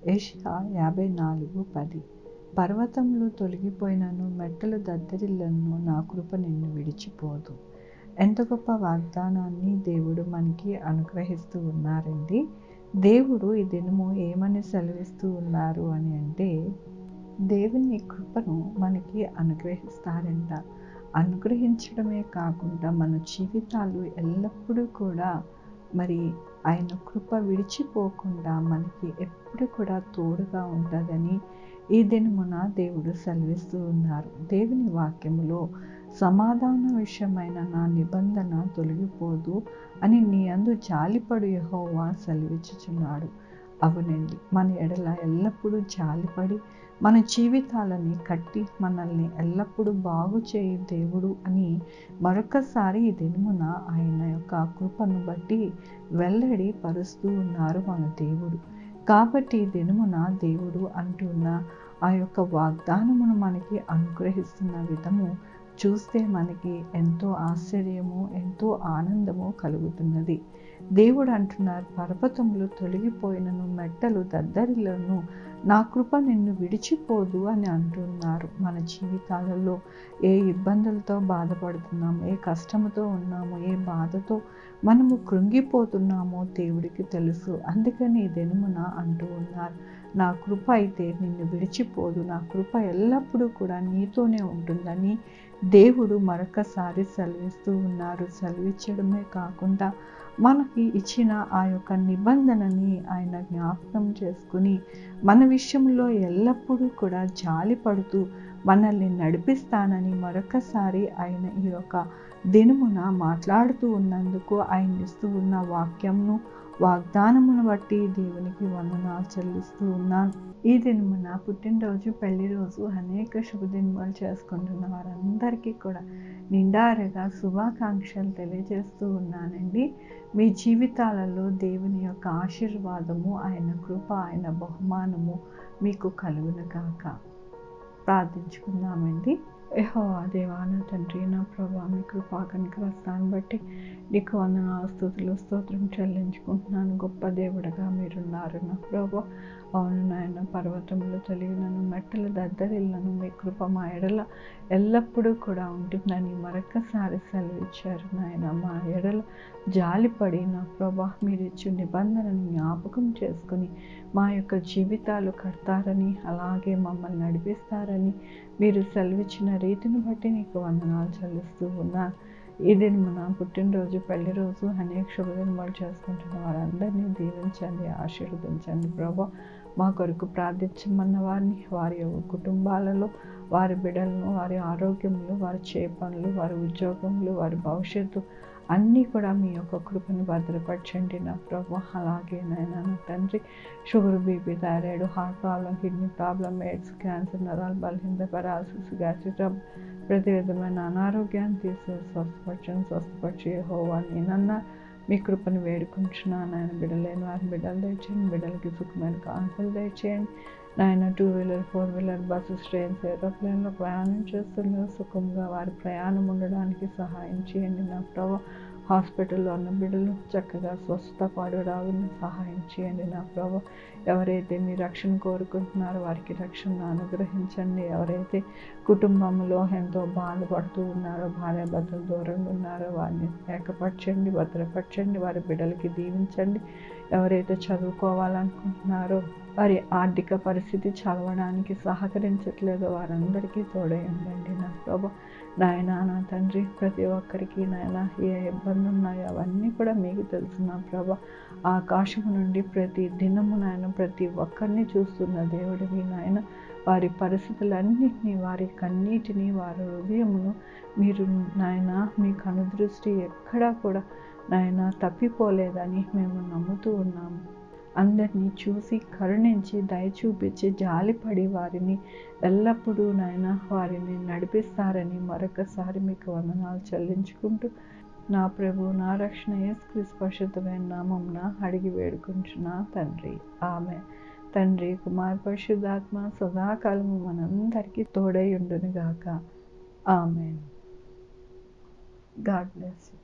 యెషయా 54:10. పర్వతములు తొలగిపోయినను, మెట్టలు దద్దరిల్లును, నా కృప నిన్ను విడిచిపోదు. ఎంత గొప్ప వాగ్దానాన్ని దేవుడు మనకి అనుగ్రహిస్తూ ఉన్నారండి. దేవుడు ఈ దినము ఏమని సెలవిస్తూ ఉన్నారు అని అంటే, దేవుని కృపను మనకి అనుగ్రహిస్తారంట. అనుగ్రహించడమే కాకుండా మన జీవితాలు ఎల్లప్పుడూ కూడా ఆయన కృప విడిచిపోకుండా మనకి ఎప్పుడు కూడా తోడుగా ఉంటుందని ఈ దినమున దేవుడు సెలవిస్తూ ఉన్నారు. దేవుని వాక్యములో సమాధాన విషయమైన నా నిబంధన తొలగిపోదు అని నీ అందు జాలిపడు యెహోవా సెలవిచ్చుచున్నాడు. అవునండి, మన ఎడల ఎల్లప్పుడూ జాలిపడి మన జీవితాలని కట్టి మనల్ని ఎల్లప్పుడూ బాగు చేయు దేవుడు అని మరొకసారి ఈ దినమున ఆయన యొక్క కృపను బట్టి వెల్లడి పరుస్తూ ఉన్నారు మన దేవుడు. కాబట్టి ఈ దినమున దేవుడు అంటున్న ఆ యొక్క వాగ్దానమును మనకి అనుగ్రహిస్తున్న విధము చూస్తే మనకి ఎంతో ఆశ్చర్యము, ఎంతో ఆనందము కలుగుతున్నది. దేవుడు అంటున్నారు, పర్వతములు తొలగిపోయినను, మెట్టలు దద్దరిల్లును, నా కృప నిన్ను విడిచిపోదు అని అంటున్నారు. మన జీవితాలలో ఏ ఇబ్బందులతో బాధపడుతున్నాము, ఏ కష్టముతో ఉన్నామో, ఏ బాధతో మనము కృంగిపోతున్నామో దేవుడికి తెలుసు. అందుకని ఈ దినమున అంటూ ఉన్నారు, నా కృప అయితే నిన్ను విడిచిపోదు, నా కృప ఎల్లప్పుడూ కూడా నీతోనే ఉంటుందని దేవుడు మరొకసారి సెలవిస్తూ ఉన్నారు. సెలవిచ్చడమే కాకుండా మనకి ఇచ్చిన ఆ యొక్క నిబంధనని ఆయన జ్ఞాపకం చేసుకుని మన విషయంలో ఎల్లప్పుడూ కూడా జాలి పడుతూ మనల్ని నడిపిస్తానని మరొకసారి ఆయన ఈ యొక్క దినమున మాట్లాడుతూ ఉన్నందుకు ఆయన ఇస్తూ ఉన్న వాగ్దానమును బట్టి దేవునికి వందనాలు చెల్లిస్తూ ఉన్నాను. ఈ దినమున పుట్టినరోజు, పెళ్లి రోజు, అనేక శుభదినాలు చేసుకుంటున్న వారందరికీ కూడా నిండారుగా శుభాకాంక్షలు తెలియజేస్తూ ఉన్నానండి. మీ జీవితాలలో దేవుని యొక్క ఆశీర్వాదము, ఆయన కృప, ఆయన బహుమానము మీకు కలుగును గాక. ప్రార్థించుకుందామండి. యెహోవా దేవా, నా తండ్రి, నా ప్రభా, మీ కృపా కనికరస్తాన్ని బట్టి నీకు వందనాలు, స్తుతులు, స్తోత్రం చెల్లించుకుంటున్నాను. గొప్ప దేవుడుగా మీరున్నారు నా ప్రభా. అవును నాయన, పర్వతములు తొలగినను, మెట్టలు దద్దరిల్లును, మీ కృప మా ఎడల ఎల్లప్పుడూ కూడా ఉంటుందని మరొకసారి సెలవిచ్చారు నాయన. మా ఎడల జాలిపడి నా ప్రభా మీరిచ్చు నిబంధనను జ్ఞాపకం చేసుకుని మా యొక్క జీవితాలు కడతారని, అలాగే మమ్మల్ని నడిపిస్తారని మీరు సెలవిచ్చిన రీతిని బట్టి నీకు వందనాలు చెల్లిస్తూ ఉన్నాను. ఈ దినమున పుట్టినరోజు, పెళ్లి రోజు, అనేక శుభదినాలు చేసుకుంటున్న వారందరినీ దీవించండి, ఆశీర్వదించండి ప్రభా. మా కొరకు ప్రార్థించమన్న వారిని, వారి కుటుంబాలలో వారి బిడ్డలను, వారి ఆరోగ్యములు, వారి చేపనులు, వారి ఉద్యోగములు, వారి భవిష్యత్తు అన్నీ కూడా మీ యొక్క కృపను భద్రపరచండి నా ప్రభు. అలాగే నాయన నా తండ్రి, sugar, BP, thyroid, heart problem, kidney problem, AIDS, cancer, నరాల బలహీనత, పెరాలసిస్, గ్యాస్ట్రిక్ ట్రబుల్, ప్రతి విధమైన అనారోగ్యాన్ని తీసి స్వస్థపరిచి యెహోవా నేనన్నా మీ కృపను వేడుకుంటున్నాను. ఆయన బిడ్డలేని వారిని బిడ్డలు దయచేయండి, బిడ్డలకి సుఖమైన కాన్పులు దయచేయండి నాయన. 2-వీలర్, 4-వీలర్, బస్సెస్, ట్రైన్స్, ఏరోప్లేన్లో ప్రయాణం చేస్తున్న సుఖంగా వారి ప్రయాణం ఉండడానికి సహాయం చేయండి నా ప్రభు. హాస్పిటల్లో ఉన్న బిడ్డలు చక్కగా స్వస్థత పడడానికి సహాయం చేయండి నా ప్రభు. ఎవరైతే మీ రక్షణ కోరుకుంటున్నారో వారికి రక్షణ అనుగ్రహించండి. ఎవరైతే కుటుంబంలో ఎంతో బాధపడుతూ ఉన్నారో, భార్యాభర్తలు దూరంగా ఉన్నారో వారిని ఏకపరచండి, భద్రపరచండి, వారి బిడ్డలకి దీవించండి. ఎవరైతే చదువుకోవాలనుకుంటున్నారో, వారి ఆర్థిక పరిస్థితి చదవడానికి సహకరించట్లేదో వారందరికీ తోడై ఉండండి నా ప్రభు. నాయన నా తండ్రి, ప్రతి ఒక్కరికి నాయన ఏ ఇబ్బంది ఉన్నాయో అవన్నీ కూడా మీకు తెలుసు నా ప్రభు. ఆకాశం నుండి ప్రతి దినము నాయన ప్రతి ఒక్కరిని చూస్తున్న దేవుడివి నాయన. వారి పరిస్థితులన్నింటినీ, వారి కన్నీటిని, వారి హృదయమును మీరు నాయన మీ కనుదృష్టి ఎక్కడా కూడా నాయన తప్పిపోలేదని మేము నమ్ముతూ ఉన్నాము. అందరినీ చూసి కరుణించి దయ చూపించి జాలిపడి వారిని ఎల్లప్పుడూ నాయన వారిని నడిపిస్తారని మరొకసారి మీకు వందనాలు చెల్లించుకుంటూ నా ప్రభు, నా రక్షణ యేసుక్రీస్తు పరిశుద్ధమైన నామమున అడిగి వేడుకుంటున్నా తండ్రి, ఆమేన్. తండ్రి, కుమార, పరిశుద్ధాత్మ సదాకాలము మనందరికీ తోడై ఉండును గాక. ఆమేన్. God bless you.